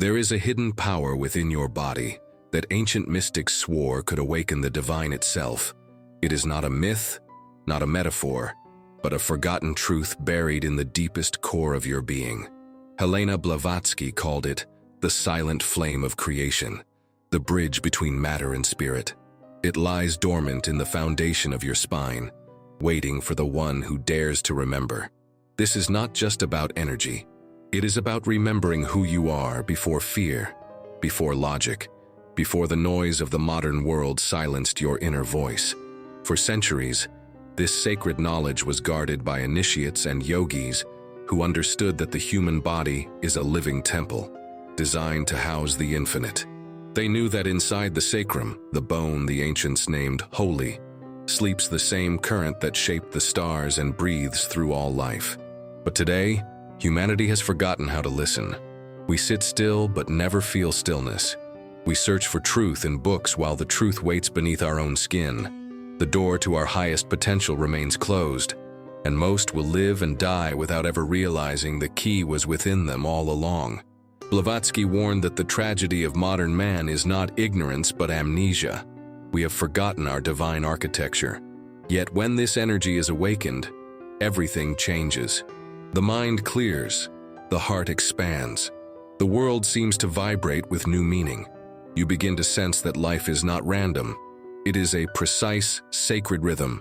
There is a hidden power within your body that ancient mystics swore could awaken the divine itself. It is not a myth, not a metaphor, but a forgotten truth buried in the deepest core of your being. Helena Blavatsky called it the silent flame of creation, the bridge between matter and spirit. It lies dormant in the foundation of your spine, waiting for the one who dares to remember. This is not just about energy. It is about remembering who you are before fear, before logic, before the noise of the modern world silenced your inner voice. For centuries, this sacred knowledge was guarded by initiates and yogis who understood that the human body is a living temple, designed to house the infinite. They knew that inside the sacrum, the bone the ancients named holy, sleeps the same current that shaped the stars and breathes through all life. But today, humanity has forgotten how to listen. We sit still but never feel stillness. We search for truth in books while the truth waits beneath our own skin. The door to our highest potential remains closed, and most will live and die without ever realizing the key was within them all along. Blavatsky warned that the tragedy of modern man is not ignorance but amnesia. We have forgotten our divine architecture. Yet when this energy is awakened, everything changes. The mind clears, the heart expands. The world seems to vibrate with new meaning. You begin to sense that life is not random. It is a precise, sacred rhythm,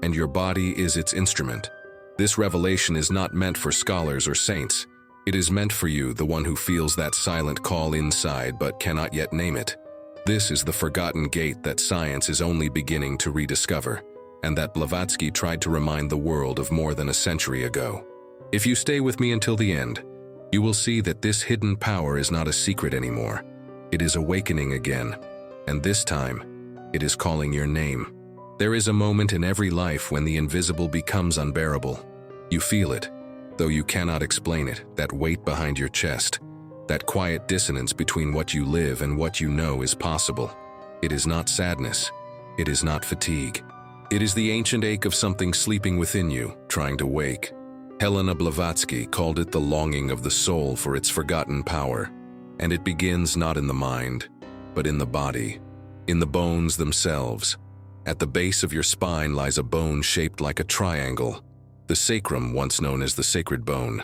and your body is its instrument. This revelation is not meant for scholars or saints. It is meant for you, the one who feels that silent call inside but cannot yet name it. This is the forgotten gate that science is only beginning to rediscover, and that Blavatsky tried to remind the world of more than a century ago. If you stay with me until the end, you will see that this hidden power is not a secret anymore. It is awakening again, and this time, it is calling your name. There is a moment in every life when the invisible becomes unbearable. You feel it, though you cannot explain it, that weight behind your chest, that quiet dissonance between what you live and what you know is possible. It is not sadness. It is not fatigue. It is the ancient ache of something sleeping within you, trying to wake. Helena Blavatsky called it the longing of the soul for its forgotten power, and it begins not in the mind, but in the body, in the bones themselves. At the base of your spine lies a bone shaped like a triangle, the sacrum, once known as the sacred bone.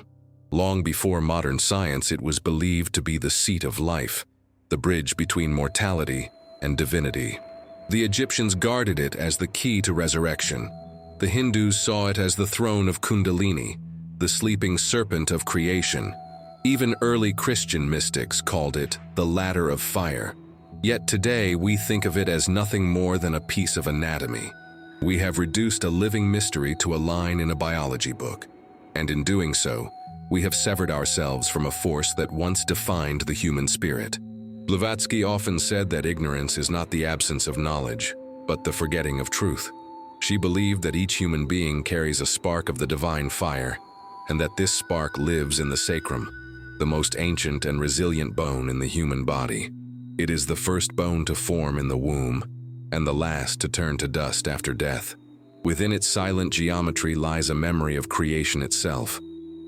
Long before modern science, it was believed to be the seat of life, the bridge between mortality and divinity. The Egyptians guarded it as the key to resurrection. The Hindus saw it as the throne of Kundalini, the sleeping serpent of creation. Even early Christian mystics called it the ladder of fire. Yet today we think of it as nothing more than a piece of anatomy. We have reduced a living mystery to a line in a biology book, and in doing so, we have severed ourselves from a force that once defined the human spirit. Blavatsky often said that ignorance is not the absence of knowledge, but the forgetting of truth. She believed that each human being carries a spark of the divine fire, and that this spark lives in the sacrum, the most ancient and resilient bone in the human body. It is the first bone to form in the womb, and the last to turn to dust after death. Within its silent geometry lies a memory of creation itself.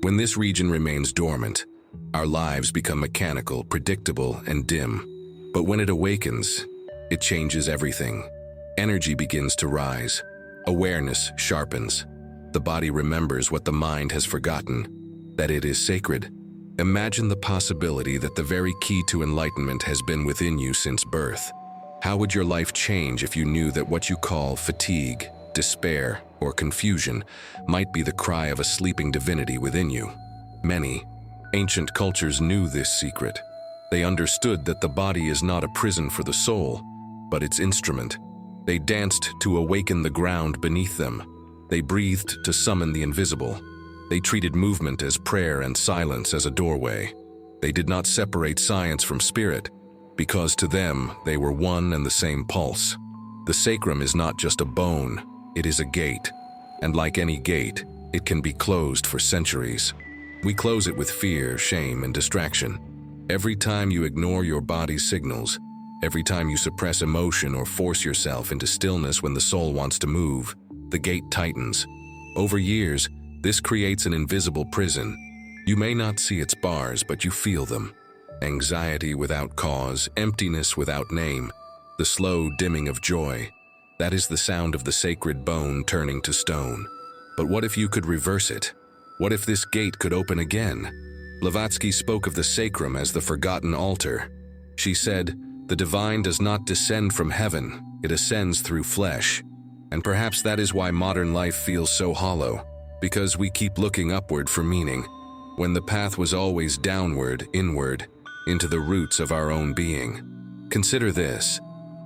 When this region remains dormant, our lives become mechanical, predictable, and dim. But when it awakens, it changes everything. Energy begins to rise. Awareness sharpens. The body remembers what the mind has forgotten, that it is sacred. Imagine the possibility that the very key to enlightenment has been within you since birth. How would your life change if you knew that what you call fatigue, despair, or confusion might be the cry of a sleeping divinity within you? Many ancient cultures knew this secret. They understood that the body is not a prison for the soul, but its instrument. They danced to awaken the ground beneath them. They breathed to summon the invisible. They treated movement as prayer and silence as a doorway. They did not separate science from spirit, because to them they were one and the same pulse. The sacrum is not just a bone, it is a gate. And like any gate, it can be closed for centuries. We close it with fear, shame, and distraction. Every time you ignore your body's signals, every time you suppress emotion or force yourself into stillness when the soul wants to move, the gate tightens. Over years, this creates an invisible prison. You may not see its bars, but you feel them. Anxiety without cause, emptiness without name, the slow dimming of joy. That is the sound of the sacred bone turning to stone. But what if you could reverse it? What if this gate could open again? Blavatsky spoke of the sacrum as the forgotten altar. She said, "The divine does not descend from heaven, it ascends through flesh." And perhaps that is why modern life feels so hollow, because we keep looking upward for meaning, when the path was always downward, inward, into the roots of our own being. Consider this.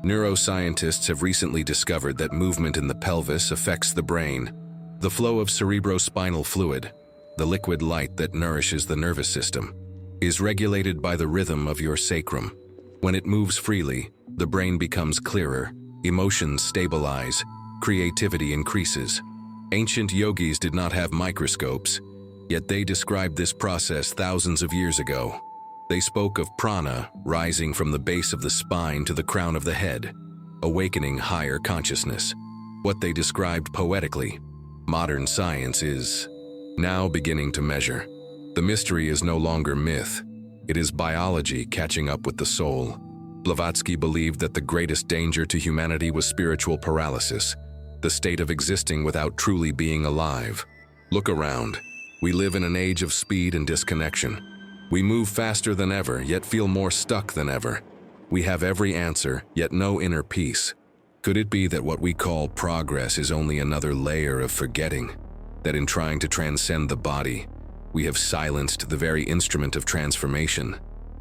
Neuroscientists have recently discovered that movement in the pelvis affects the brain. The flow of cerebrospinal fluid, the liquid light that nourishes the nervous system, is regulated by the rhythm of your sacrum. When it moves freely, the brain becomes clearer, emotions stabilize, creativity increases. Ancient yogis did not have microscopes, yet they described this process thousands of years ago. They spoke of prana rising from the base of the spine to the crown of the head, awakening higher consciousness. What they described poetically, modern science is now beginning to measure. The mystery is no longer myth. It is biology catching up with the soul. Blavatsky believed that the greatest danger to humanity was spiritual paralysis, the state of existing without truly being alive. Look around. We live in an age of speed and disconnection. We move faster than ever, yet feel more stuck than ever. We have every answer, yet no inner peace. Could it be that what we call progress is only another layer of forgetting? That in trying to transcend the body, we have silenced the very instrument of transformation?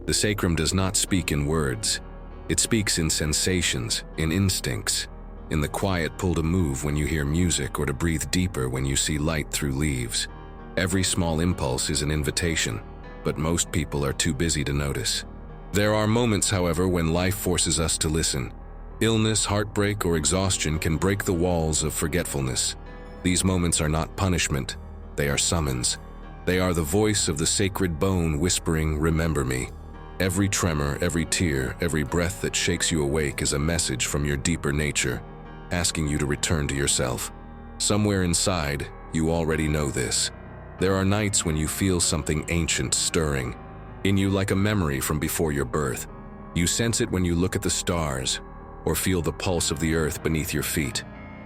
The sacrum does not speak in words. It speaks in sensations, in instincts, in the quiet pull to move when you hear music or to breathe deeper when you see light through leaves. Every small impulse is an invitation, but most people are too busy to notice. There are moments, however, when life forces us to listen. Illness, heartbreak, or exhaustion can break the walls of forgetfulness. These moments are not punishment, they are summons. They are the voice of the sacred bone whispering, "Remember me." Every tremor, every tear, every breath that shakes you awake is a message from your deeper nature, asking you to return to yourself. Somewhere inside, you already know this. There are nights when you feel something ancient stirring in you, like a memory from before your birth. You sense it when you look at the stars or feel the pulse of the earth beneath your feet.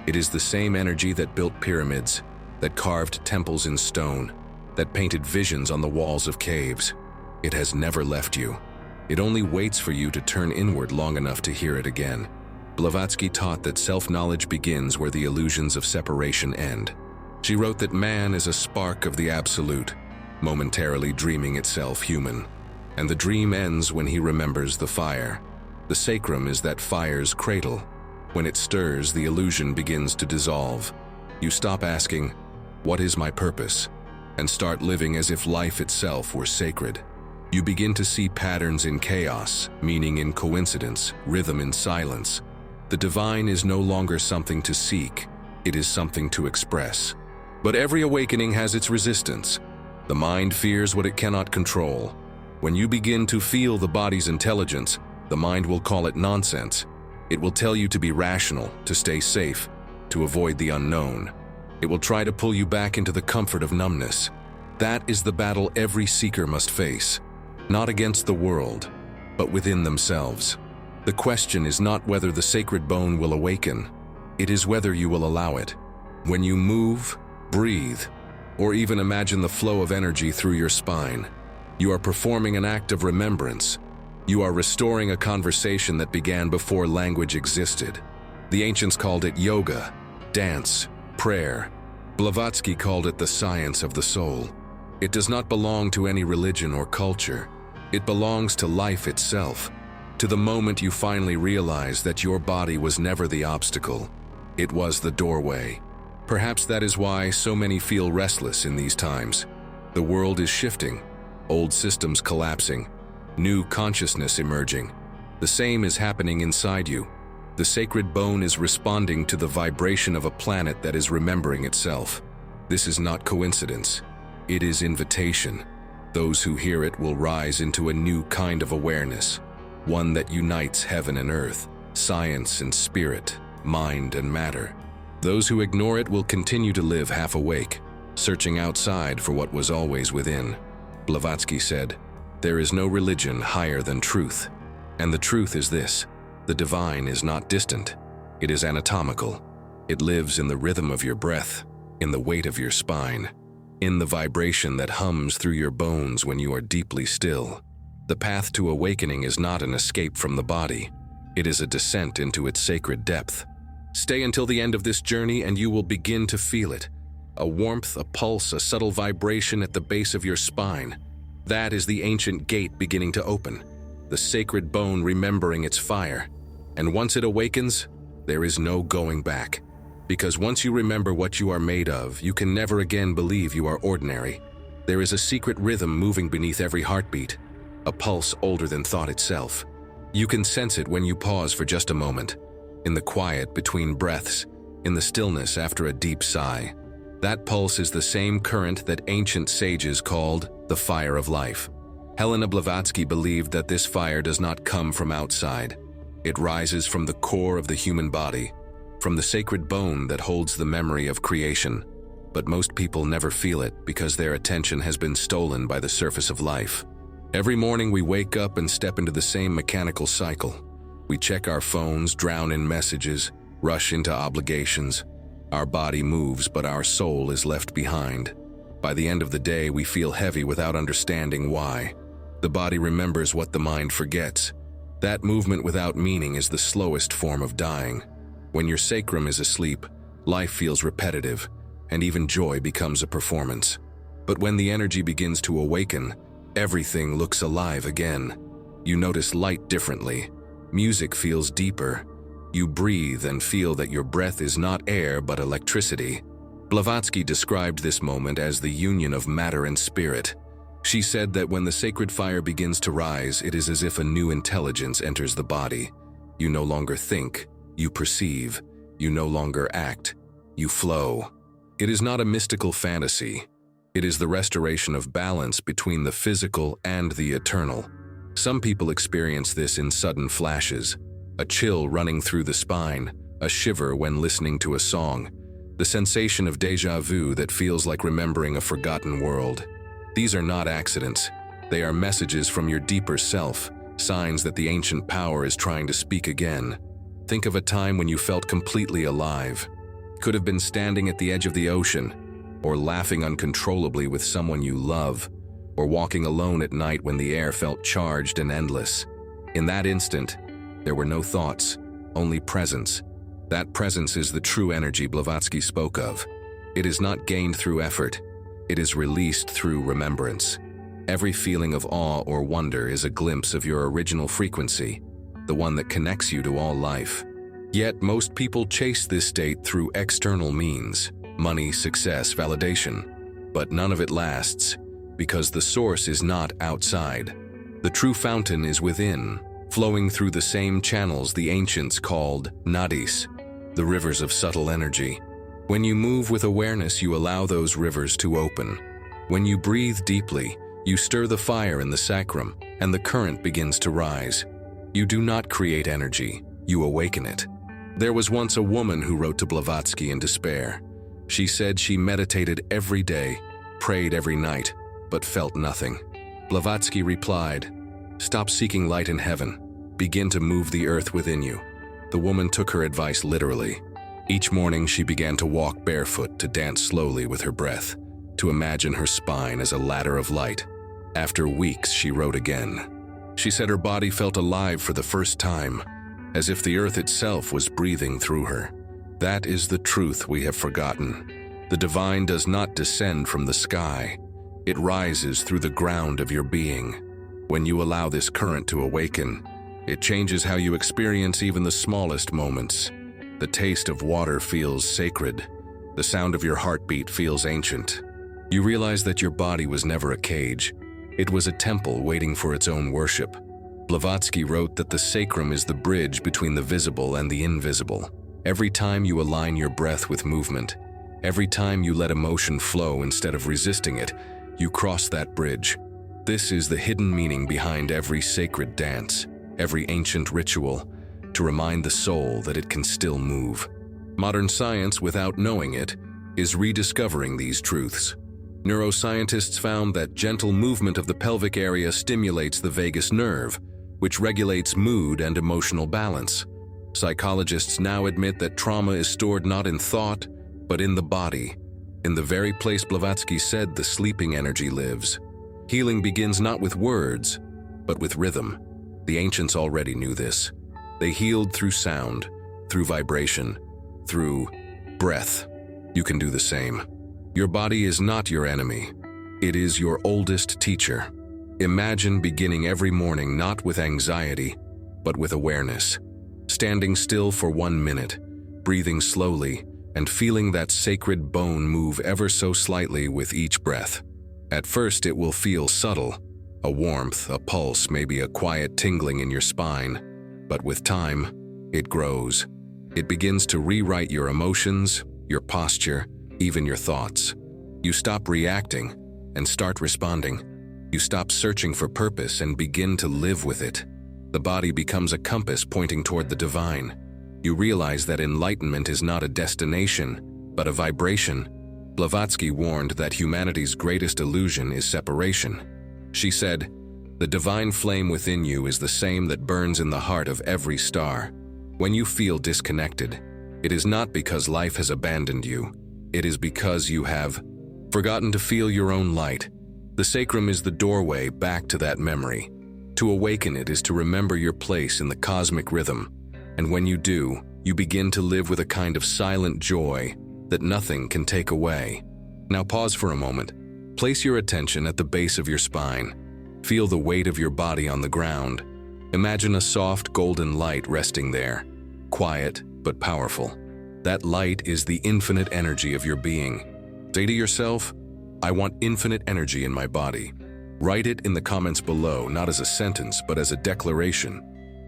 It is the same energy that built pyramids, that carved temples in stone, that painted visions on the walls of caves. It has never left you. It only waits for you to turn inward long enough to hear it again. Blavatsky taught that self-knowledge begins where the illusions of separation end. She wrote that man is a spark of the absolute, momentarily dreaming itself human. And the dream ends when he remembers the fire. The sacrum is that fire's cradle. When it stirs, the illusion begins to dissolve. You stop asking, "What is my purpose?" and start living as if life itself were sacred. You begin to see patterns in chaos, meaning in coincidence, rhythm in silence. The divine is no longer something to seek, it is something to express. But every awakening has its resistance. The mind fears what it cannot control. When you begin to feel the body's intelligence, the mind will call it nonsense. It will tell you to be rational, to stay safe, to avoid the unknown. It will try to pull you back into the comfort of numbness. That is the battle every seeker must face, not against the world, but within themselves. The question is not whether the sacred bone will awaken, it is whether you will allow it. When you move, breathe, or even imagine the flow of energy through your spine, you are performing an act of remembrance. You are restoring a conversation that began before language existed. The ancients called it yoga, dance, prayer. Blavatsky called it the science of the soul. It does not belong to any religion or culture. It belongs to life itself, to the moment you finally realize that your body was never the obstacle. It was the doorway. Perhaps that is why so many feel restless in these times. The world is shifting, old systems collapsing, new consciousness emerging. The same is happening inside you. The sacred bone is responding to the vibration of a planet that is remembering itself. This is not coincidence. It is invitation. Those who hear it will rise into a new kind of awareness, one that unites heaven and earth, science and spirit, mind and matter. Those who ignore it will continue to live half awake, searching outside for what was always within. Blavatsky said, There is no religion higher than truth. And the truth is this: the divine is not distant. It is anatomical. It lives in the rhythm of your breath, in the weight of your spine, in the vibration that hums through your bones when you are deeply still. The path to awakening is not an escape from the body. It is a descent into its sacred depth. Stay until the end of this journey and you will begin to feel it. A warmth, a pulse, a subtle vibration at the base of your spine. That is the ancient gate beginning to open, the sacred bone remembering its fire. And once it awakens, there is no going back. Because once you remember what you are made of, you can never again believe you are ordinary. There is a secret rhythm moving beneath every heartbeat, a pulse older than thought itself. You can sense it when you pause for just a moment, in the quiet between breaths, in the stillness after a deep sigh. That pulse is the same current that ancient sages called the fire of life. Helena Blavatsky believed that this fire does not come from outside. It rises from the core of the human body, from the sacred bone that holds the memory of creation. But most people never feel it because their attention has been stolen by the surface of life. Every morning we wake up and step into the same mechanical cycle. We check our phones, drown in messages, rush into obligations. Our body moves, but our soul is left behind. By the end of the day, we feel heavy without understanding why. The body remembers what the mind forgets. That movement without meaning is the slowest form of dying. When your sacrum is asleep, life feels repetitive, and even joy becomes a performance. But when the energy begins to awaken, everything looks alive again. You notice light differently. Music feels deeper. You breathe and feel that your breath is not air but electricity. Blavatsky described this moment as the union of matter and spirit. She said that when the sacred fire begins to rise, it is as if a new intelligence enters the body. You no longer think, you perceive. You no longer act, you flow. It is not a mystical fantasy. It is the restoration of balance between the physical and the eternal. Some people experience this in sudden flashes, a chill running through the spine, a shiver when listening to a song, the sensation of déjà vu that feels like remembering a forgotten world. These are not accidents. They are messages from your deeper self, signs that the ancient power is trying to speak again. Think of a time when you felt completely alive. Could have been standing at the edge of the ocean, or laughing uncontrollably with someone you love, or walking alone at night when the air felt charged and endless. In that instant, there were no thoughts, only presence. That presence is the true energy Blavatsky spoke of. It is not gained through effort. It is released through remembrance. Every feeling of awe or wonder is a glimpse of your original frequency, the one that connects you to all life. Yet most people chase this state through external means, money, success, validation. But none of it lasts, because the source is not outside. The true fountain is within, flowing through the same channels the ancients called nadis, the rivers of subtle energy. When you move with awareness, you allow those rivers to open. When you breathe deeply, you stir the fire in the sacrum, and the current begins to rise. You do not create energy, you awaken it. There was once a woman who wrote to Blavatsky in despair. She said she meditated every day, prayed every night, but felt nothing. Blavatsky replied, "Stop seeking light in heaven. Begin to move the earth within you." The woman took her advice literally. Each morning she began to walk barefoot, to dance slowly with her breath, to imagine her spine as a ladder of light. After weeks, she wrote again. She said her body felt alive for the first time, as if the earth itself was breathing through her. That is the truth we have forgotten. The divine does not descend from the sky. It rises through the ground of your being. When you allow this current to awaken, it changes how you experience even the smallest moments. The taste of water feels sacred. The sound of your heartbeat feels ancient. You realize that your body was never a cage. It was a temple waiting for its own worship. Blavatsky wrote that the sacrum is the bridge between the visible and the invisible. Every time you align your breath with movement, every time you let emotion flow instead of resisting it, you cross that bridge. This is the hidden meaning behind every sacred dance, every ancient ritual, to remind the soul that it can still move. Modern science, without knowing it, is rediscovering these truths. Neuroscientists found that gentle movement of the pelvic area stimulates the vagus nerve, which regulates mood and emotional balance. Psychologists now admit that trauma is stored not in thought, but in the body, in the very place Blavatsky said the sleeping energy lives. Healing begins not with words, but with rhythm. The ancients already knew this. They healed through sound, through vibration, through breath. You can do the same. Your body is not your enemy. It is your oldest teacher. Imagine beginning every morning not with anxiety, but with awareness. Standing still for 1 minute, breathing slowly, and feeling that sacred bone move ever so slightly with each breath. At first it will feel subtle, a warmth, a pulse, maybe a quiet tingling in your spine. But with time, it grows. It begins to rewrite your emotions, your posture, even your thoughts. You stop reacting and start responding. You stop searching for purpose and begin to live with it. The body becomes a compass pointing toward the divine. You realize that enlightenment is not a destination, but a vibration. Blavatsky warned that humanity's greatest illusion is separation. She said, "The divine flame within you is the same that burns in the heart of every star." When you feel disconnected, it is not because life has abandoned you. It is because you have forgotten to feel your own light. The sacrum is the doorway back to that memory. To awaken it is to remember your place in the cosmic rhythm. And when you do, you begin to live with a kind of silent joy that nothing can take away. Now pause for a moment. Place your attention at the base of your spine. Feel the weight of your body on the ground. Imagine a soft golden light resting there, quiet but powerful. That light is the infinite energy of your being. Say to yourself, "I want infinite energy in my body." Write it in the comments below, not as a sentence, but as a declaration.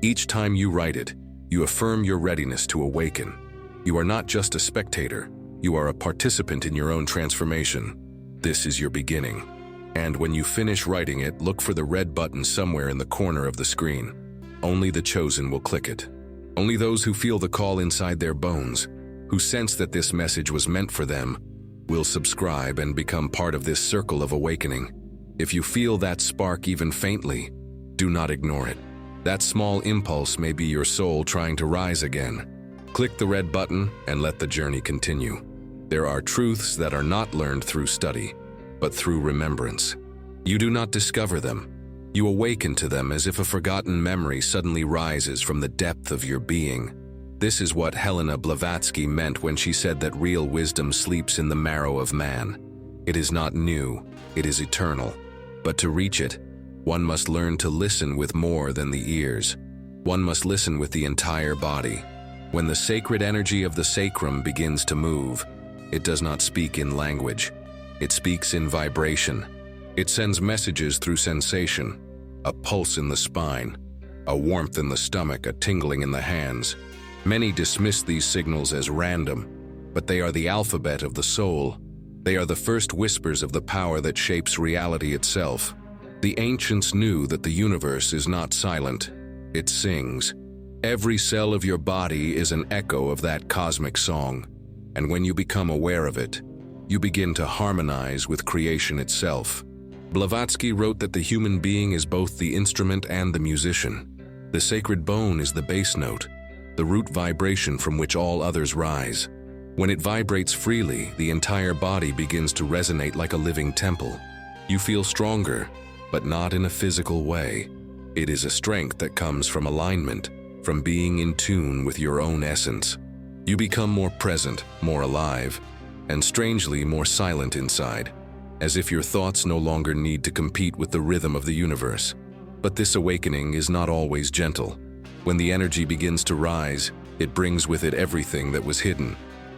Each time you write it, you affirm your readiness to awaken. You are not just a spectator, you are a participant in your own transformation. This is your beginning. And when you finish writing it, look for the red button somewhere in the corner of the screen. Only the chosen will click it. Only those who feel the call inside their bones, who sense that this message was meant for them, will subscribe and become part of this circle of awakening. If you feel that spark even faintly, do not ignore it. That small impulse may be your soul trying to rise again. Click the red button and let the journey continue. There are truths that are not learned through study, but through remembrance. You do not discover them. You awaken to them as if a forgotten memory suddenly rises from the depth of your being. This is what Helena Blavatsky meant when she said that real wisdom sleeps in the marrow of man. It is not new, it is eternal. But to reach it, one must learn to listen with more than the ears. One must listen with the entire body. When the sacred energy of the sacrum begins to move, it does not speak in language. It speaks in vibration. It sends messages through sensation, a pulse in the spine, a warmth in the stomach, a tingling in the hands. Many dismiss these signals as random, but they are the alphabet of the soul. They are the first whispers of the power that shapes reality itself. The ancients knew that the universe is not silent, it sings. Every cell of your body is an echo of that cosmic song, and when you become aware of it, you begin to harmonize with creation itself. Blavatsky wrote that the human being is both the instrument and the musician. The sacred bone is the bass note, the root vibration from which all others rise. When it vibrates freely, the entire body begins to resonate like a living temple. You feel stronger, but not in a physical way. It is a strength that comes from alignment, from being in tune with your own essence. You become more present, more alive, and strangely more silent inside, as if your thoughts no longer need to compete with the rhythm of the universe. But this awakening is not always gentle. When the energy begins to rise, it brings with it everything that was hidden.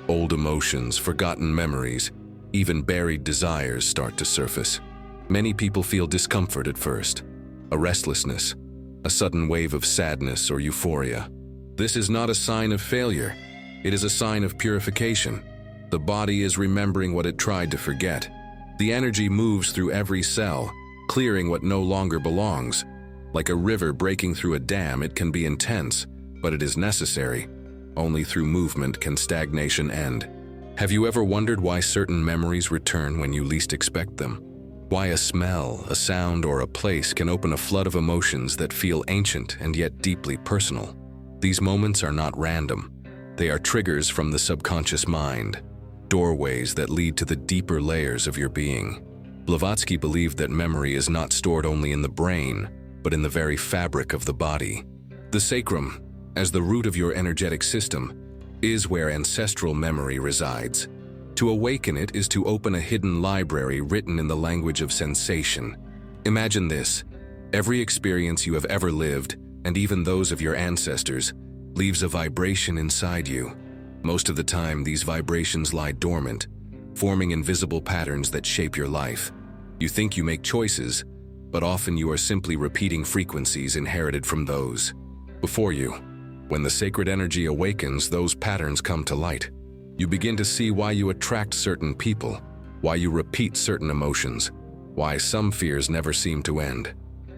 Old emotions, forgotten memories, even buried desires start to surface. Many people feel discomfort at first, a restlessness, a sudden wave of sadness or euphoria. This is not a sign of failure. It is a sign of purification. The body is remembering what it tried to forget. The energy moves through every cell, clearing what no longer belongs. Like a river breaking through a dam, it can be intense, but it is necessary. Only through movement can stagnation end. Have you ever wondered why certain memories return when you least expect them? Why a smell, a sound, or a place can open a flood of emotions that feel ancient and yet deeply personal? These moments are not random. They are triggers from the subconscious mind, doorways that lead to the deeper layers of your being. Blavatsky believed that memory is not stored only in the brain, but in the very fabric of the body. The sacrum, as the root of your energetic system, is where ancestral memory resides. To awaken it is to open a hidden library written in the language of sensation. Imagine this: every experience you have ever lived, and even those of your ancestors, leaves a vibration inside you. Most of the time, these vibrations lie dormant, forming invisible patterns that shape your life. You think you make choices, but often you are simply repeating frequencies inherited from those before you. When the sacred energy awakens, those patterns come to light. You begin to see why you attract certain people, why you repeat certain emotions, why some fears never seem to end.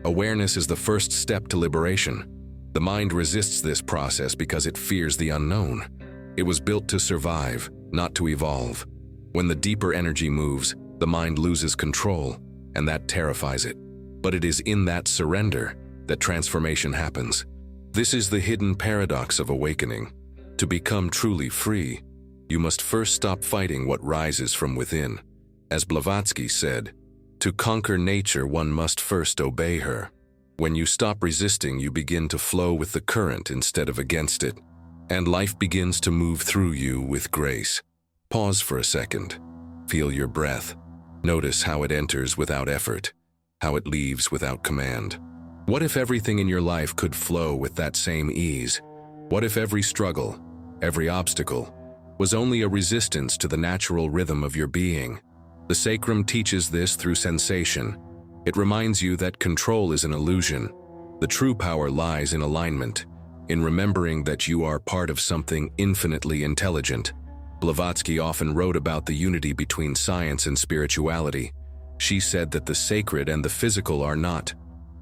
Awareness is the first step to liberation. The mind resists this process because it fears the unknown. It was built to survive, not to evolve. When the deeper energy moves, the mind loses control, and that terrifies it. But it is in that surrender that transformation happens. This is the hidden paradox of awakening. To become truly free, you must first stop fighting what rises from within. As Blavatsky said, to conquer nature, one must first obey her. When you stop resisting, you begin to flow with the current instead of against it, and life begins to move through you with grace. Pause for a second. Feel your breath. Notice how it enters without effort, how it leaves without command. What if everything in your life could flow with that same ease? What if every struggle, every obstacle, was only a resistance to the natural rhythm of your being? The sacrum teaches this through sensation. It reminds you that control is an illusion. The true power lies in alignment, in remembering that you are part of something infinitely intelligent. Blavatsky often wrote about the unity between science and spirituality. She said that the sacred and the physical are not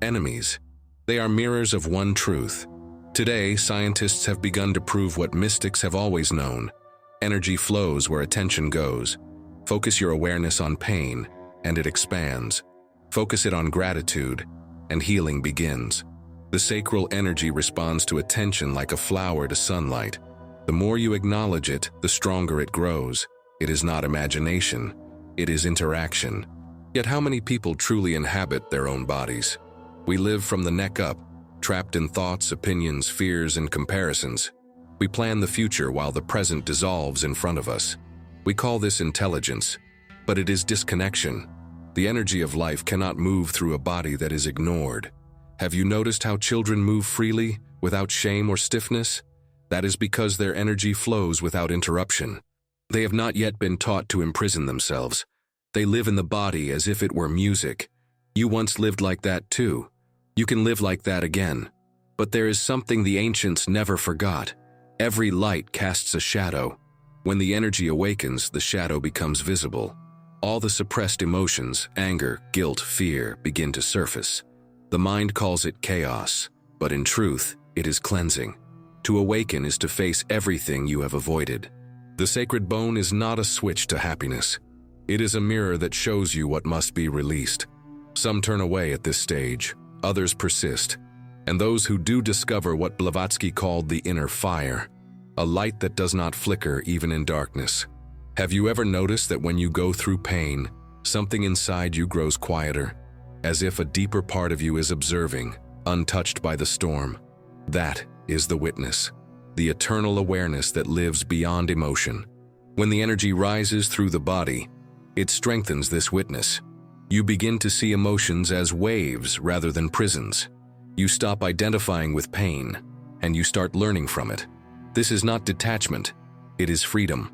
enemies. They are mirrors of one truth. Today, scientists have begun to prove what mystics have always known. Energy flows where attention goes. Focus your awareness on pain, and it expands. Focus it on gratitude, and healing begins. The sacral energy responds to attention like a flower to sunlight. The more you acknowledge it, the stronger it grows. It is not imagination, it is interaction. Yet how many people truly inhabit their own bodies? We live from the neck up, trapped in thoughts, opinions, fears, and comparisons. We plan the future while the present dissolves in front of us. We call this intelligence, but it is disconnection. The energy of life cannot move through a body that is ignored. Have you noticed how children move freely, without shame or stiffness? That is because their energy flows without interruption. They have not yet been taught to imprison themselves. They live in the body as if it were music. You once lived like that too. You can live like that again. But there is something the ancients never forgot. Every light casts a shadow. When the energy awakens, the shadow becomes visible. All the suppressed emotions, anger, guilt, fear, begin to surface. The mind calls it chaos, but in truth, it is cleansing. To awaken is to face everything you have avoided. The sacred bone is not a switch to happiness. It is a mirror that shows you what must be released. Some turn away at this stage, others persist, and those who do discover what Blavatsky called the inner fire, a light that does not flicker even in darkness. Have you ever noticed that when you go through pain, something inside you grows quieter, as if a deeper part of you is observing, untouched by the storm? That is the witness, the eternal awareness that lives beyond emotion. When the energy rises through the body, it strengthens this witness. You begin to see emotions as waves rather than prisons. You stop identifying with pain, and you start learning from it. This is not detachment, it is freedom.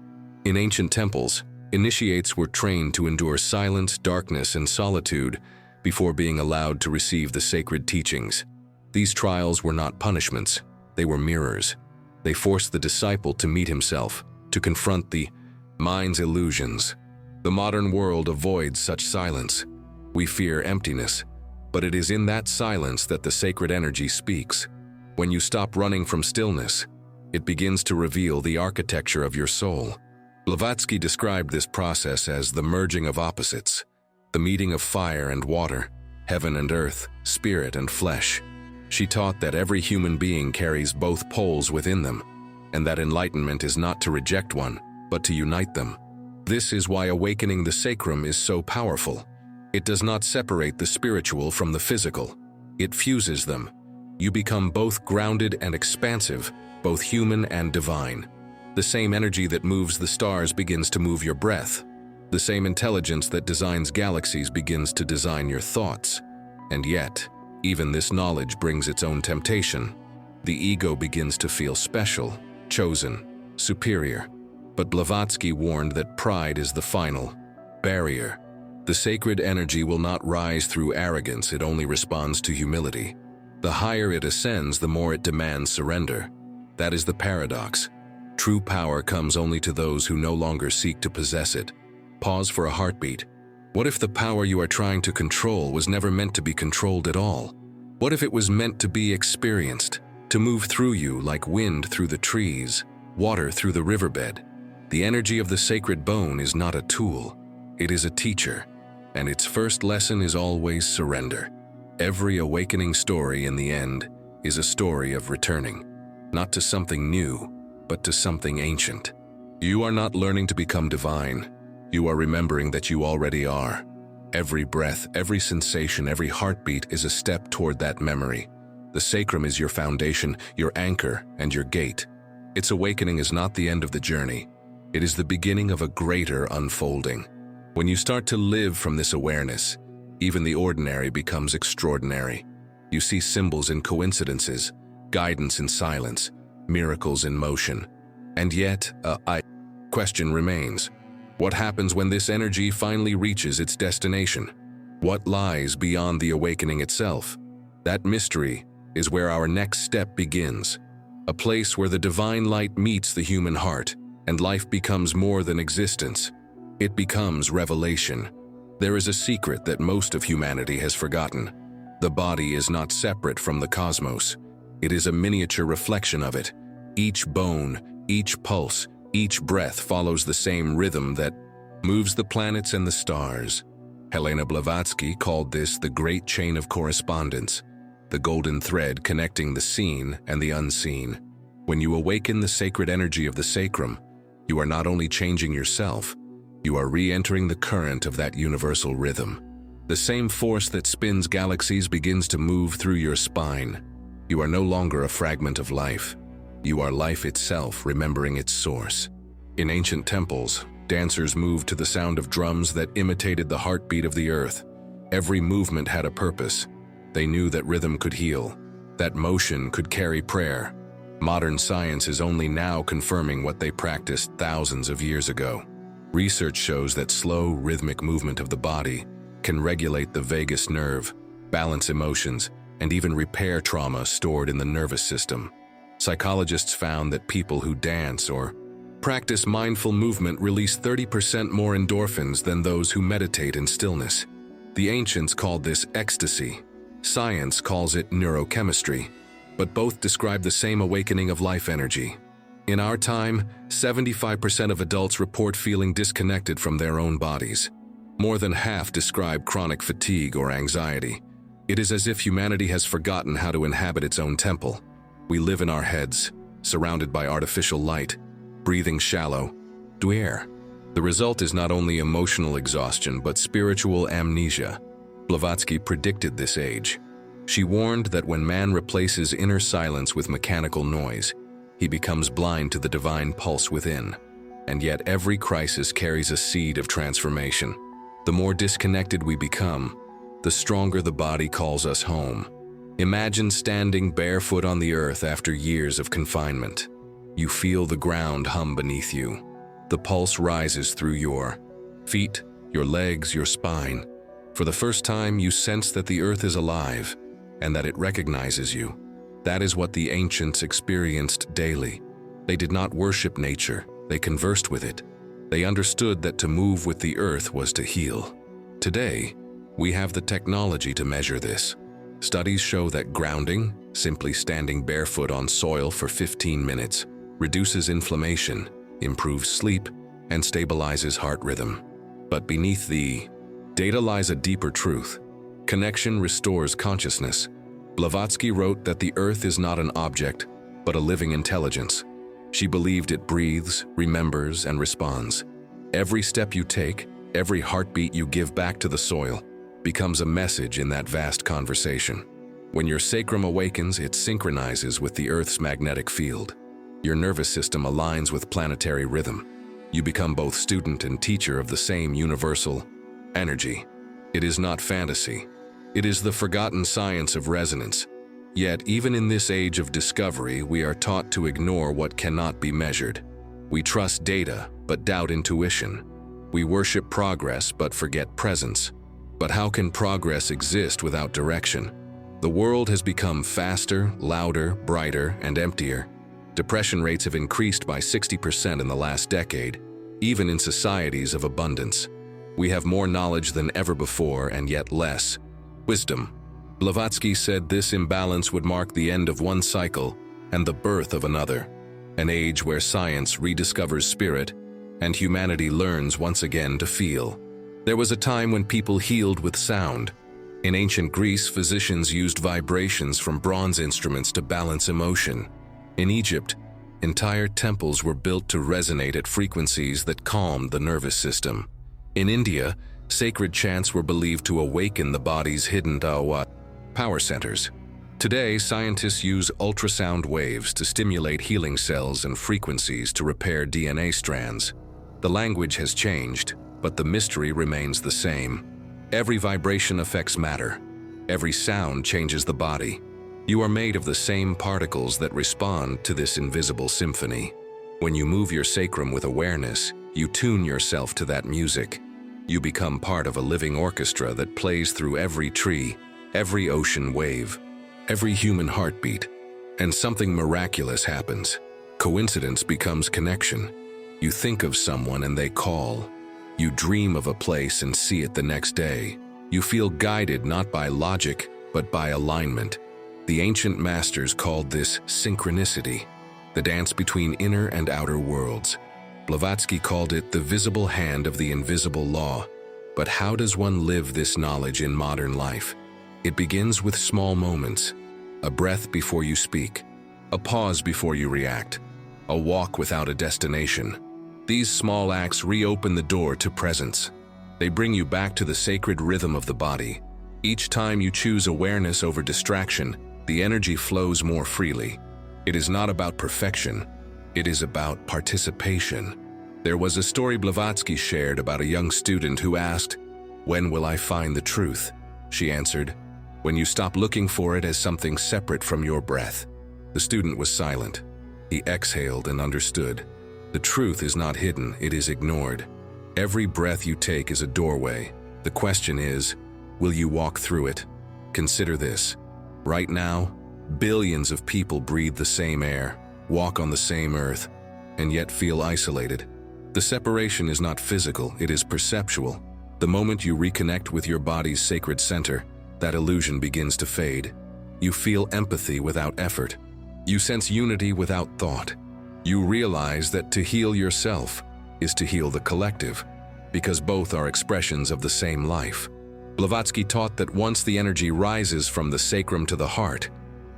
In ancient temples, initiates were trained to endure silence, darkness, and solitude before being allowed to receive the sacred teachings. These trials were not punishments, they were mirrors. They forced the disciple to meet himself, to confront the mind's illusions. The modern world avoids such silence. We fear emptiness, but it is in that silence that the sacred energy speaks. When you stop running from stillness, it begins to reveal the architecture of your soul. Blavatsky described this process as the merging of opposites, the meeting of fire and water, heaven and earth, spirit and flesh. She taught that every human being carries both poles within them, and that enlightenment is not to reject one, but to unite them. This is why awakening the sacrum is so powerful. It does not separate the spiritual from the physical. It fuses them. You become both grounded and expansive, both human and divine. The same energy that moves the stars begins to move your breath. The same intelligence that designs galaxies begins to design your thoughts. And yet, even this knowledge brings its own temptation. The ego begins to feel special, chosen, superior. But Blavatsky warned that pride is the final barrier. The sacred energy will not rise through arrogance, it only responds to humility. The higher it ascends, the more it demands surrender. That is the paradox. True power comes only to those who no longer seek to possess it. Pause for a heartbeat. What if the power you are trying to control was never meant to be controlled at all? What if it was meant to be experienced, to move through you like wind through the trees, water through the riverbed? The energy of the sacred bone is not a tool, it is a teacher, and its first lesson is always surrender. Every awakening story in the end is a story of returning, not to something new, but to something ancient. You are not learning to become divine, you are remembering that you already are. Every breath, every sensation, every heartbeat is a step toward that memory. The sacrum is your foundation, your anchor, and your gate. Its awakening is not the end of the journey. It is the beginning of a greater unfolding. When you start to live from this awareness, even the ordinary becomes extraordinary. You see symbols in coincidences, guidance in silence, miracles in motion. And yet, a question remains. What happens when this energy finally reaches its destination? What lies beyond the awakening itself? That mystery is where our next step begins. A place where the divine light meets the human heart, and life becomes more than existence. It becomes revelation. There is a secret that most of humanity has forgotten. The body is not separate from the cosmos. It is a miniature reflection of it. Each bone, each pulse, each breath follows the same rhythm that moves the planets and the stars. Helena Blavatsky called this the great chain of correspondence, the golden thread connecting the seen and the unseen. When you awaken the sacred energy of the sacrum, you are not only changing yourself, you are re-entering the current of that universal rhythm. The same force that spins galaxies begins to move through your spine. You are no longer a fragment of life. You are life itself, remembering its source. In ancient temples, dancers moved to the sound of drums that imitated the heartbeat of the earth. Every movement had a purpose. They knew that rhythm could heal, that motion could carry prayer. Modern science is only now confirming what they practiced thousands of years ago. Research shows that slow, rhythmic movement of the body can regulate the vagus nerve, balance emotions, and even repair trauma stored in the nervous system. Psychologists found that people who dance or practice mindful movement release 30% more endorphins than those who meditate in stillness. The ancients called this ecstasy. Science calls it neurochemistry, but both describe the same awakening of life energy. In our time, 75% of adults report feeling disconnected from their own bodies. More than half describe chronic fatigue or anxiety. It is as if humanity has forgotten how to inhabit its own temple. We live in our heads, surrounded by artificial light, breathing shallow, air. The result is not only emotional exhaustion, but spiritual amnesia. Blavatsky predicted this age. She warned that when man replaces inner silence with mechanical noise, he becomes blind to the divine pulse within. And yet every crisis carries a seed of transformation. The more disconnected we become, the stronger the body calls us home. Imagine standing barefoot on the earth after years of confinement. You feel the ground hum beneath you. The pulse rises through your feet, your legs, your spine. For the first time, you sense that the earth is alive and that it recognizes you. That is what the ancients experienced daily. They did not worship nature, they conversed with it. They understood that to move with the earth was to heal. Today, we have the technology to measure this. Studies show that grounding, simply standing barefoot on soil for 15 minutes, reduces inflammation, improves sleep, and stabilizes heart rhythm. But beneath the data lies a deeper truth. Connection restores consciousness. Blavatsky wrote that the earth is not an object, but a living intelligence. She believed it breathes, remembers, and responds. Every step you take, every heartbeat you give back to the soil, becomes a message in that vast conversation. When your sacrum awakens, it synchronizes with the Earth's magnetic field. Your nervous system aligns with planetary rhythm. You become both student and teacher of the same universal energy. It is not fantasy. It is the forgotten science of resonance. Yet, even in this age of discovery, we are taught to ignore what cannot be measured. We trust data, but doubt intuition. We worship progress, but forget presence. But how can progress exist without direction? The world has become faster, louder, brighter, and emptier. Depression rates have increased by 60% in the last decade, even in societies of abundance. We have more knowledge than ever before, and yet less wisdom. Blavatsky said this imbalance would mark the end of one cycle and the birth of another, an age where science rediscovers spirit and humanity learns once again to feel. There was a time when people healed with sound. In ancient Greece, physicians used vibrations from bronze instruments to balance emotion. In Egypt, entire temples were built to resonate at frequencies that calmed the nervous system. In India, sacred chants were believed to awaken the body's hidden power centers. Today, scientists use ultrasound waves to stimulate healing cells and frequencies to repair DNA strands. The language has changed, but the mystery remains the same. Every vibration affects matter. Every sound changes the body. You are made of the same particles that respond to this invisible symphony. When you move your sacrum with awareness, you tune yourself to that music. You become part of a living orchestra that plays through every tree, every ocean wave, every human heartbeat. And something miraculous happens. Coincidence becomes connection. You think of someone and they call. You dream of a place and see it the next day. You feel guided not by logic, but by alignment. The ancient masters called this synchronicity, the dance between inner and outer worlds. Blavatsky called it the visible hand of the invisible law. But how does one live this knowledge in modern life? It begins with small moments. A breath before you speak. A pause before you react. A walk without a destination. These small acts reopen the door to presence. They bring you back to the sacred rhythm of the body. Each time you choose awareness over distraction, the energy flows more freely. It is not about perfection. It is about participation. There was a story Blavatsky shared about a young student who asked, "When will I find the truth?" She answered, "When you stop looking for it as something separate from your breath." The student was silent. He exhaled and understood. The truth is not hidden, it is ignored. Every breath you take is a doorway. The question is, will you walk through it? Consider this. Right now, billions of people breathe the same air, walk on the same earth, and yet feel isolated. The separation is not physical, it is perceptual. The moment you reconnect with your body's sacred center, that illusion begins to fade. You feel empathy without effort. You sense unity without thought. You realize that to heal yourself is to heal the collective, because both are expressions of the same life. Blavatsky taught that once the energy rises from the sacrum to the heart,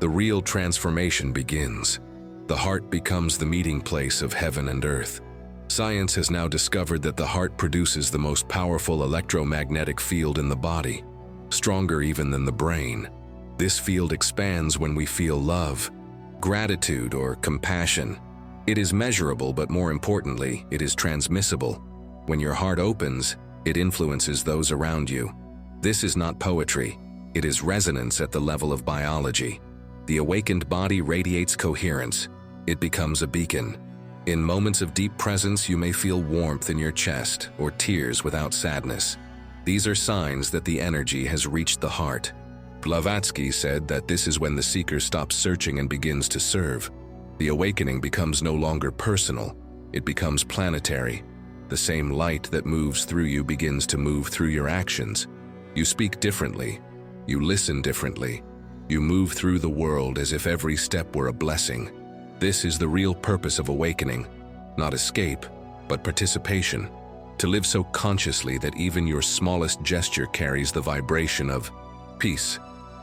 the real transformation begins. The heart becomes the meeting place of heaven and earth. Science has now discovered that the heart produces the most powerful electromagnetic field in the body, stronger even than the brain. This field expands when we feel love, gratitude, or compassion. It is measurable, but more importantly, it is transmissible. When your heart opens, it influences those around you. This is not poetry. It is resonance at the level of biology. The awakened body radiates coherence. It becomes a beacon. In moments of deep presence, you may feel warmth in your chest or tears without sadness. These are signs that the energy has reached the heart. Blavatsky said that this is when the seeker stops searching and begins to serve. The awakening becomes no longer personal. It becomes planetary. The same light that moves through you begins to move through your actions. You speak differently. You listen differently. You move through the world as if every step were a blessing. This is the real purpose of awakening, not escape, but participation. To live so consciously that even your smallest gesture carries the vibration of peace.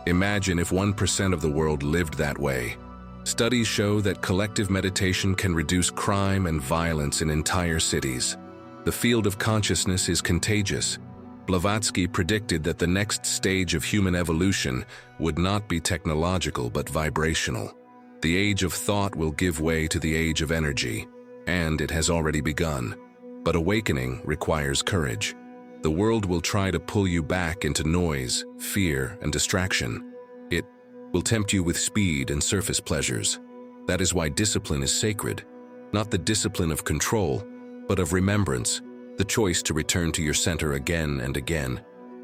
Imagine if 1% of the world lived that way. Studies show that collective meditation can reduce crime and violence in entire cities. The field of consciousness is contagious. Blavatsky predicted that the next stage of human evolution would not be technological but vibrational. The age of thought will give way to the age of energy, and it has already begun. But awakening requires courage. The world will try to pull you back into noise, fear, and distraction. It will tempt you with speed and surface pleasures. That is why discipline is sacred, not the discipline of control, but of remembrance, the choice to return to your center again and again.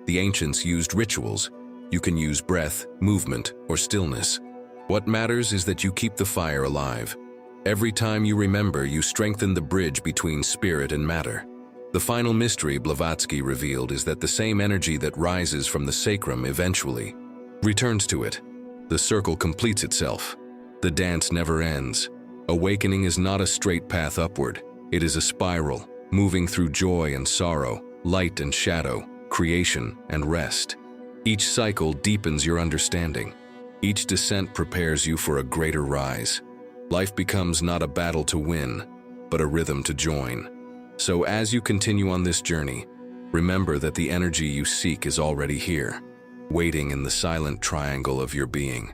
The ancients used rituals. You can use breath, movement, or stillness. What matters is that you keep the fire alive. Every time you remember, you strengthen the bridge between spirit and matter. The final mystery Blavatsky revealed is that the same energy that rises from the sacrum eventually returns to it. The circle completes itself. The dance never ends. Awakening is not a straight path upward. It is a spiral, moving through joy and sorrow, light and shadow, creation and rest. Each cycle deepens your understanding. Each descent prepares you for a greater rise. Life becomes not a battle to win, but a rhythm to join. So as you continue on this journey, remember that the energy you seek is already here, waiting in the silent triangle of your being.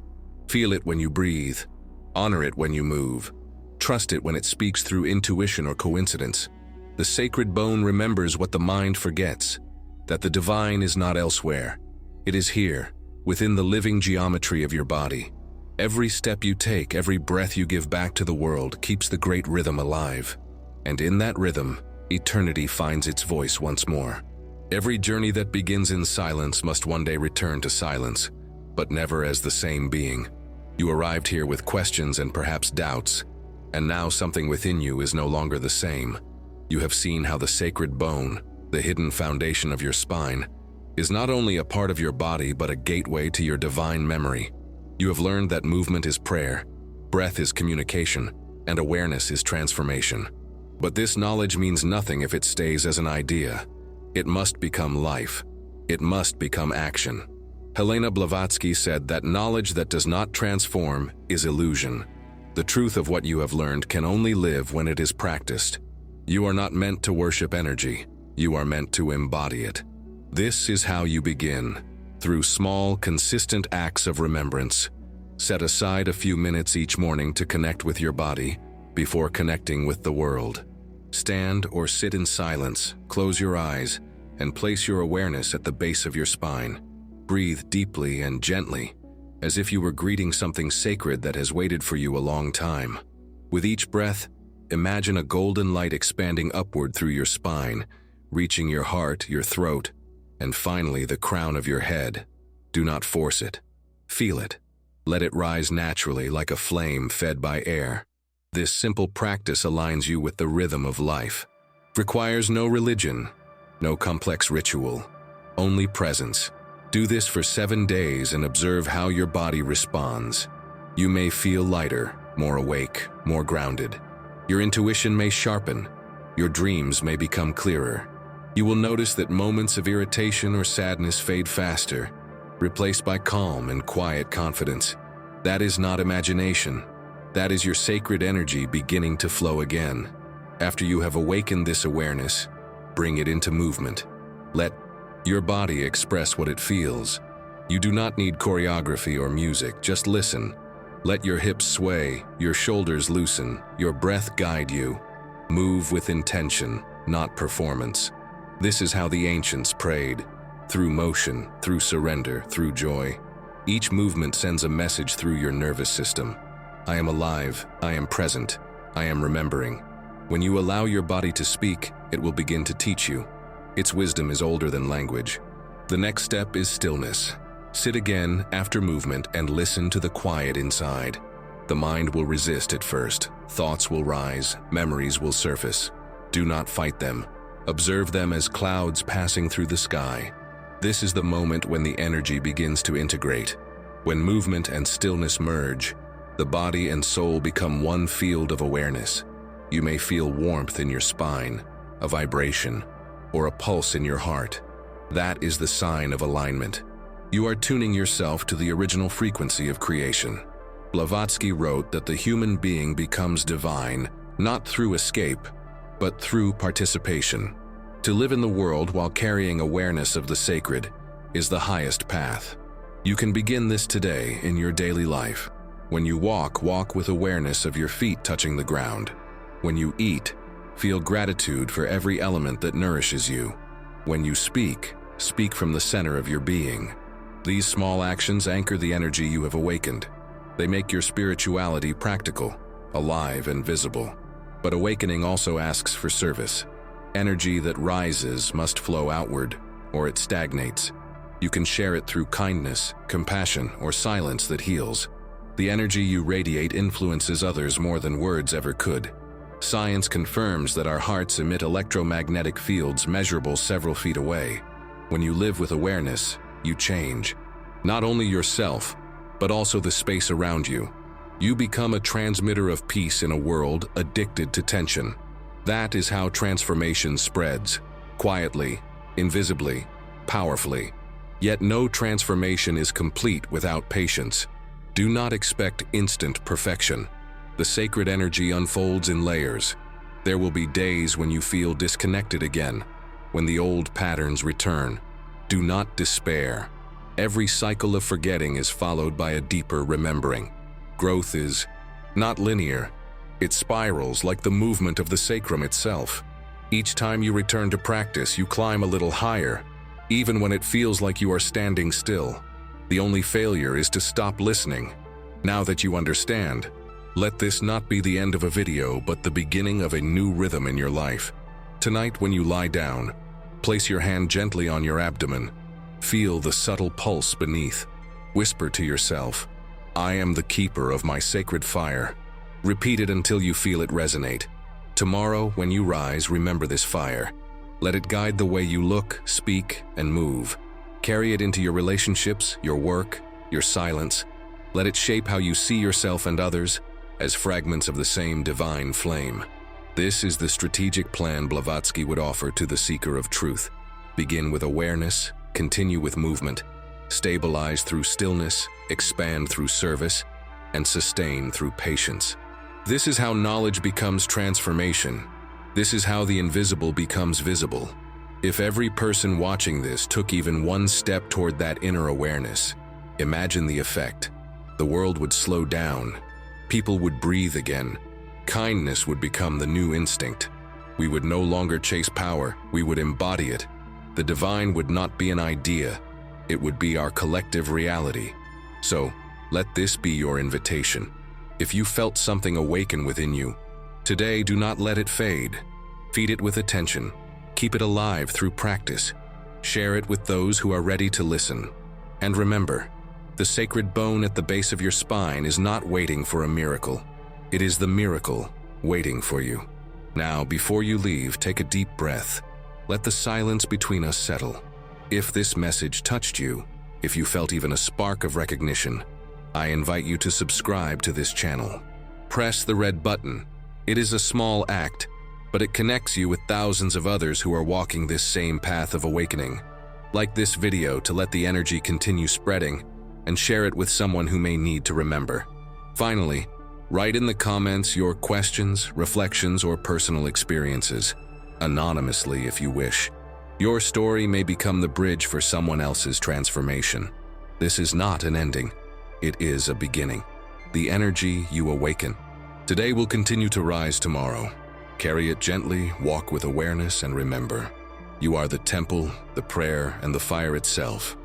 Feel it when you breathe. Honor it when you move. Trust it when it speaks through intuition or coincidence. The sacred bone remembers what the mind forgets, that the divine is not elsewhere. It is here, within the living geometry of your body. Every step you take, every breath you give back to the world keeps the great rhythm alive. And in that rhythm, eternity finds its voice once more. Every journey that begins in silence must one day return to silence, but never as the same being. You arrived here with questions and perhaps doubts, and now something within you is no longer the same. You have seen how the sacred bone, the hidden foundation of your spine, is not only a part of your body but a gateway to your divine memory. You have learned that movement is prayer, breath is communication, and awareness is transformation. But this knowledge means nothing if it stays as an idea. It must become life. It must become action. Helena Blavatsky said that knowledge that does not transform is illusion. The truth of what you have learned can only live when it is practiced. You are not meant to worship energy. You are meant to embody it. This is how you begin. Through small, consistent acts of remembrance. Set aside a few minutes each morning to connect with your body before connecting with the world. Stand or sit in silence, close your eyes, and place your awareness at the base of your spine. Breathe deeply and gently, as if you were greeting something sacred that has waited for you a long time. With each breath, imagine a golden light expanding upward through your spine, reaching your heart, your throat, and finally the crown of your head. Do not force it. Feel it. Let it rise naturally like a flame fed by air. This simple practice aligns you with the rhythm of life. It requires no religion, no complex ritual, only presence. Do this for 7 days and observe how your body responds. You may feel lighter, more awake, more grounded. Your intuition may sharpen. Your dreams may become clearer. You will notice that moments of irritation or sadness fade faster, replaced by calm and quiet confidence. That is not imagination. That is your sacred energy beginning to flow again. After you have awakened this awareness, bring it into movement. Let your body express what it feels. You do not need choreography or music, just listen. Let your hips sway, your shoulders loosen, your breath guide you. Move with intention, not performance. This is how the ancients prayed, through motion, through surrender, through joy. Each movement sends a message through your nervous system. I am alive, I am present, I am remembering. When you allow your body to speak, it will begin to teach you. Its wisdom is older than language. The next step is stillness. Sit again after movement and listen to the quiet inside. The mind will resist at first. Thoughts will rise, memories will surface. Do not fight them. Observe them as clouds passing through the sky. This is the moment when the energy begins to integrate. When movement and stillness merge, the body and soul become one field of awareness. You may feel warmth in your spine, a vibration, or a pulse in your heart. That is the sign of alignment. You are tuning yourself to the original frequency of creation. Blavatsky wrote that the human being becomes divine, not through escape, but through participation. To live in the world while carrying awareness of the sacred is the highest path. You can begin this today in your daily life. When you walk, walk with awareness of your feet touching the ground. When you eat, feel gratitude for every element that nourishes you. When you speak, speak from the center of your being. These small actions anchor the energy you have awakened. They make your spirituality practical, alive, and visible. But awakening also asks for service. Energy that rises must flow outward, or it stagnates. You can share it through kindness, compassion, or silence that heals. The energy you radiate influences others more than words ever could. Science confirms that our hearts emit electromagnetic fields measurable several feet away. When you live with awareness, you change. Not only yourself, but also the space around you. You become a transmitter of peace in a world addicted to tension. That is how transformation spreads, quietly, invisibly, powerfully. Yet no transformation is complete without patience. Do not expect instant perfection. The sacred energy unfolds in layers. There will be days when you feel disconnected again, when the old patterns return. Do not despair. Every cycle of forgetting is followed by a deeper remembering. Growth is not linear. It spirals like the movement of the sacrum itself. Each time you return to practice, you climb a little higher, even when it feels like you are standing still. The only failure is to stop listening. Now that you understand, let this not be the end of a video, but the beginning of a new rhythm in your life. Tonight, when you lie down, place your hand gently on your abdomen. Feel the subtle pulse beneath. Whisper to yourself, "I am the keeper of my sacred fire." Repeat it until you feel it resonate. Tomorrow, when you rise, remember this fire. Let it guide the way you look, speak, and move. Carry it into your relationships, your work, your silence. Let it shape how you see yourself and others as fragments of the same divine flame. This is the strategic plan Blavatsky would offer to the seeker of truth. Begin with awareness, continue with movement, stabilize through stillness, expand through service, and sustain through patience. This is how knowledge becomes transformation. This is how the invisible becomes visible. If every person watching this took even one step toward that inner awareness, imagine the effect. The world would slow down. People would breathe again. Kindness would become the new instinct. We would no longer chase power, we would embody it. The divine would not be an idea, it would be our collective reality. So, let this be your invitation. If you felt something awaken within you, today do not let it fade. Feed it with attention. Keep it alive through practice. Share it with those who are ready to listen. And remember, the sacred bone at the base of your spine is not waiting for a miracle. It is the miracle waiting for you. Now, before you leave, take a deep breath. Let the silence between us settle. If this message touched you, if you felt even a spark of recognition, I invite you to subscribe to this channel. Press the red button. It is a small act, but it connects you with thousands of others who are walking this same path of awakening. Like this video to let the energy continue spreading, and share it with someone who may need to remember. Finally, write in the comments your questions, reflections, or personal experiences, anonymously if you wish. Your story may become the bridge for someone else's transformation. This is not an ending. It is a beginning. The energy you awaken today will continue to rise tomorrow. Carry it gently, walk with awareness, and remember, you are the temple, the prayer, and the fire itself.